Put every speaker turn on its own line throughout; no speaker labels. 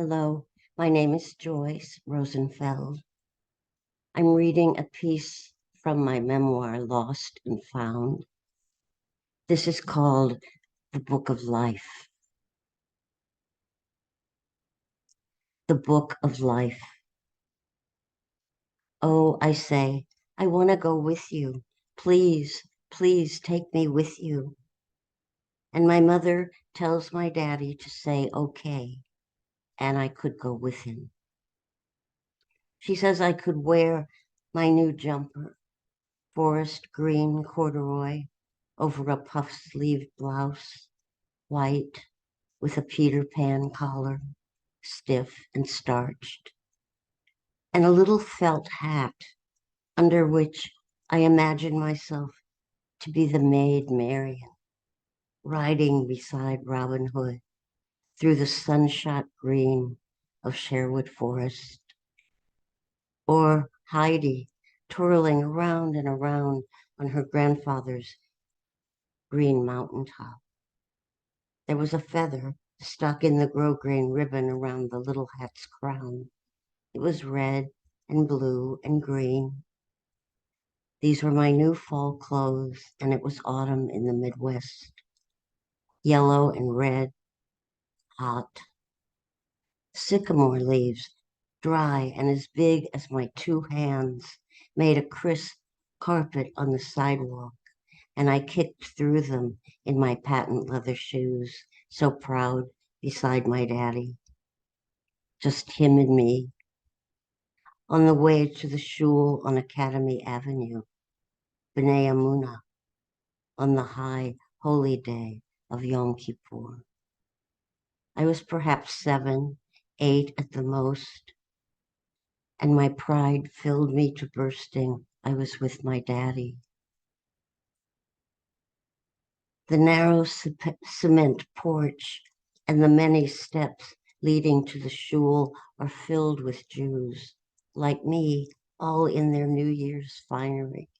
Hello, my name is Joyce Rosenfeld. I'm reading a piece from my memoir, Lost and Found. This is called The Book of Life. The Book of Life. Oh, I say, I want to go with you. Please, please take me with you. And my mother tells my daddy to say okay, and I could go with him. She says I could wear my new jumper, forest green corduroy, over a puff-sleeved blouse, white, with a Peter Pan collar, stiff and starched, and a little felt hat under which I imagine myself to be the maid Marian, riding beside Robin Hood through the sunshot green of Sherwood Forest, or Heidi twirling around and around on her grandfather's green mountaintop. There was a feather stuck in the grosgrain ribbon around the little hat's crown. It was red and blue and green. These were my new fall clothes, and it was autumn in the Midwest. Yellow and red, hot. Sycamore leaves, dry and as big as my two hands, made a crisp carpet on the sidewalk, and I kicked through them in my patent leather shoes, so proud beside my daddy. Just him and me, on the way to the shul on Academy Avenue, B'nai Amunah, on the high holy day of Yom Kippur. I was perhaps 7, 8 at the most, and my pride filled me to bursting. I was with my daddy. The narrow cement porch and the many steps leading to the shul are filled with Jews, like me, all in their New Year's finery.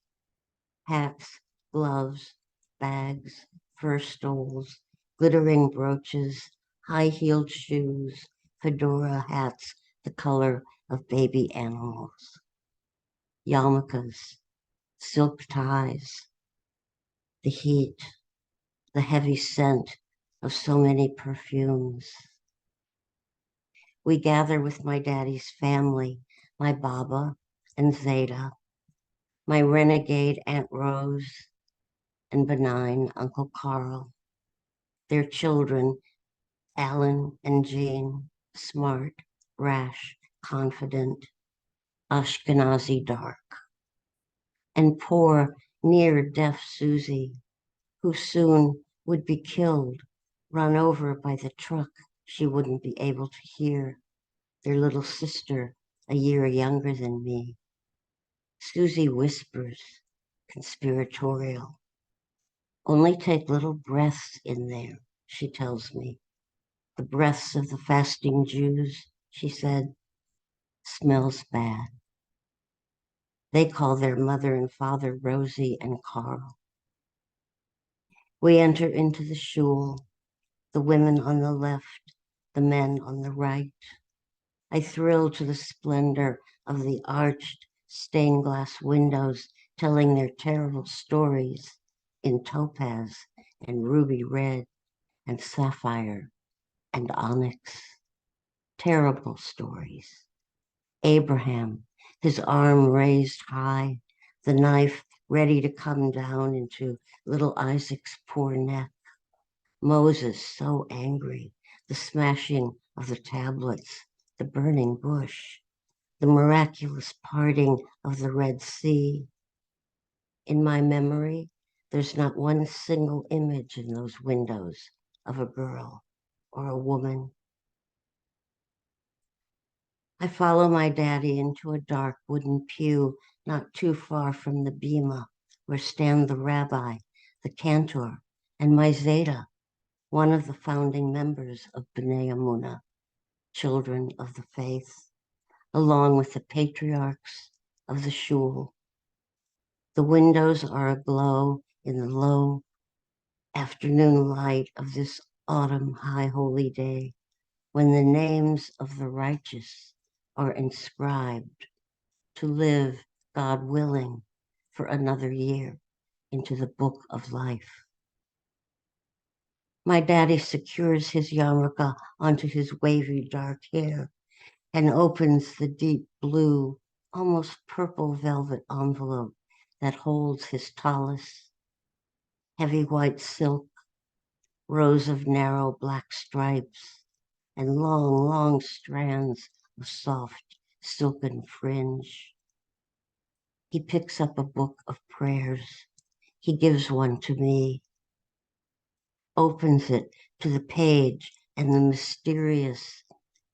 Hats, gloves, bags, fur stoles, glittering brooches, high-heeled shoes, fedora hats the color of baby animals, yarmulkes, silk ties, the heat, the heavy scent of so many perfumes. We gather with my daddy's family, my Baba and Zeta, my renegade Aunt Rose, and benign Uncle Carl, their children, Alan and Jean, smart, rash, confident, Ashkenazi dark, and poor, near-deaf Susie, who soon would be killed, run over by the truck she wouldn't be able to hear, their little sister, a year younger than me. Susie whispers, conspiratorial. Only take little breaths in there, she tells me. The breaths of the fasting Jews, she said, smells bad. They call their mother and father Rosie and Carl. We enter into the shul, the women on the left, the men on the right. I thrill to the splendor of the arched stained glass windows telling their terrible stories in topaz and ruby red and sapphire and onyx. Terrible stories. Abraham, his arm raised high, the knife ready to come down into little Isaac's poor neck. Moses so angry, the smashing of the tablets, the burning bush, the miraculous parting of the Red Sea. In my memory, there's not one single image in those windows of a girl or a woman. I follow my daddy into a dark wooden pew not too far from the bima, where stand the rabbi, the cantor, and my Zeta, one of the founding members of B'nai Amunah, children of the faith, along with the patriarchs of the shul. The windows are aglow in the low afternoon light of this autumn high holy day. when the names of the righteous are inscribed to live, God willing, for another year into the book of life. My daddy secures his yarmulke onto his wavy dark hair and opens the deep blue, almost purple velvet envelope that holds his tallis, heavy white silk, rows of narrow black stripes, and long, long strands of soft, silken fringe. He picks up a book of prayers. He gives one to me, opens it to the page, and the mysterious,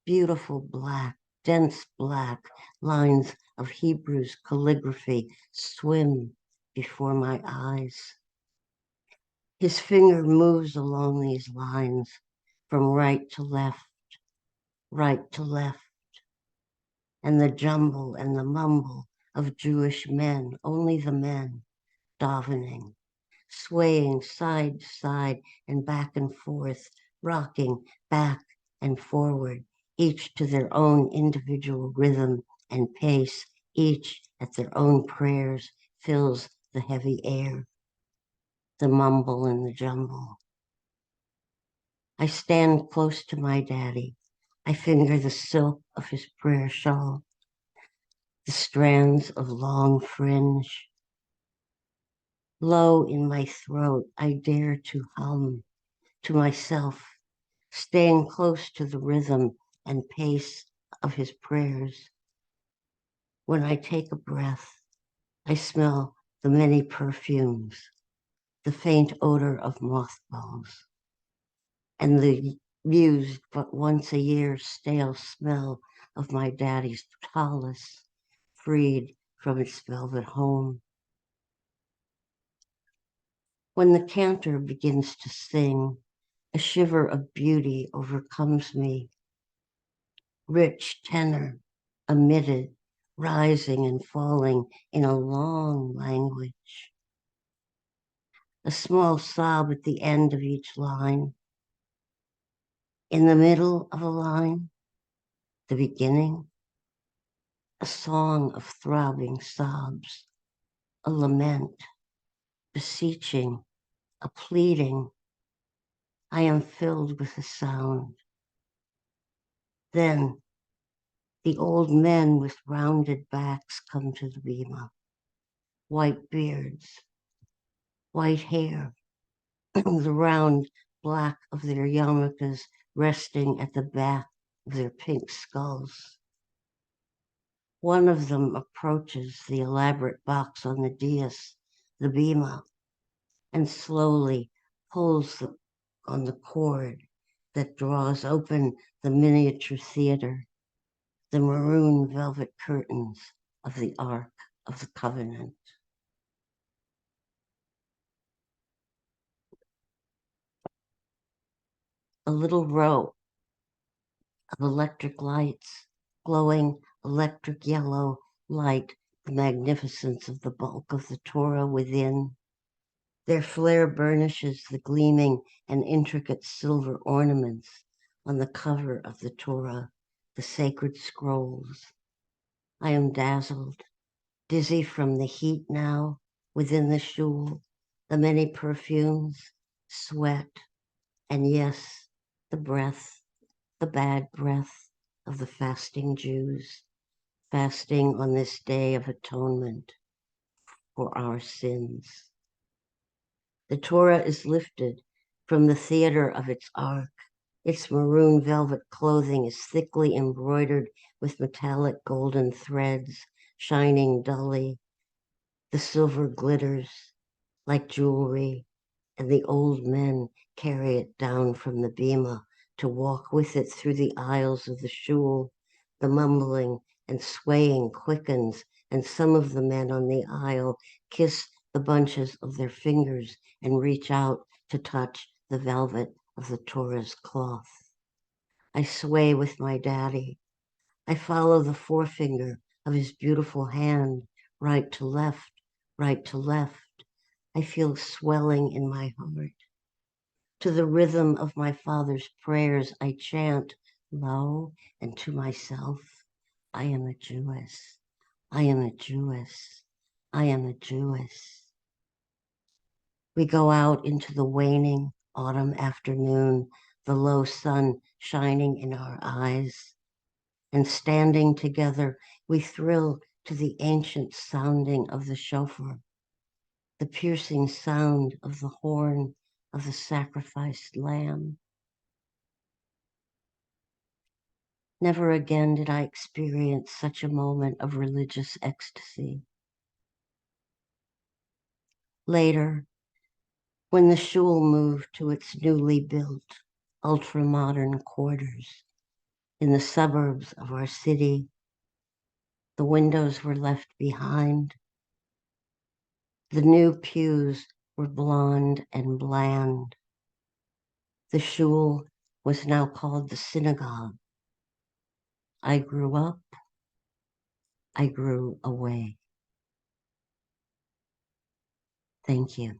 beautiful black, dense black lines of Hebrew's calligraphy swim before my eyes. His finger moves along these lines from right to left, and the jumble and the mumble of Jewish men, only the men, davening, swaying side to side and forth, rocking back and forward, each to their own individual rhythm and pace, each at their own prayers, fills the heavy air, the mumble and the jumble. I stand close to my daddy. I finger the silk of his prayer shawl, the strands of long fringe. Low in my throat, I dare to hum to myself, staying close to the rhythm and pace of his prayers. When I take a breath, I smell the many perfumes, the faint odor of mothballs, and the used but once a year stale smell of my daddy's tallis, freed from its velvet home. When the cantor begins to sing, a shiver of beauty overcomes me. Rich tenor, emitted, rising and falling in a long language. A small sob at the end of each line. In the middle of a line, the beginning, a song of throbbing sobs, a lament, beseeching, a pleading. I am filled with the sound. Then the old men with rounded backs come to the bima, white beards, white hair, the round black of their yarmulkes resting at the back of their pink skulls. One of them approaches the elaborate box on the dais, the bima, and slowly pulls on the cord that draws open the miniature theater, the maroon velvet curtains of the Ark of the Covenant. A little row of electric lights, glowing electric yellow light, the magnificence of the bulk of the Torah within. Their flare burnishes the gleaming and intricate silver ornaments on the cover of the Torah, the sacred scrolls. I am dazzled, dizzy from the heat now within the shul, the many perfumes, sweat, and yes, the breath, the bad breath of the fasting Jews, fasting on this day of atonement for our sins. The Torah is lifted from the theater of its ark. Its maroon velvet clothing is thickly embroidered with metallic golden threads, shining dully. The silver glitters like jewelry, and the old men carry it down from the bima to walk with it through the aisles of the shul. The mumbling and swaying quickens, and some of the men on the aisle kiss the bunches of their fingers and reach out to touch the velvet of the Torah's cloth. I sway with my daddy. I follow the forefinger of his beautiful hand, right to left, right to left. I feel swelling in my heart. To the rhythm of my father's prayers, I chant low, and to myself, I am a Jewess. I am a Jewess. I am a Jewess. We go out into the waning autumn afternoon, the low sun shining in our eyes, and standing together, we thrill to the ancient sounding of the shofar, the piercing sound of the horn of the sacrificed lamb. Never again did I experience such a moment of religious ecstasy. Later, when the shul moved to its newly built, ultra-modern quarters in the suburbs of our city, the windows were left behind. The new pews were blonde and bland. The shul was now called the synagogue. I grew up. I grew away. Thank you.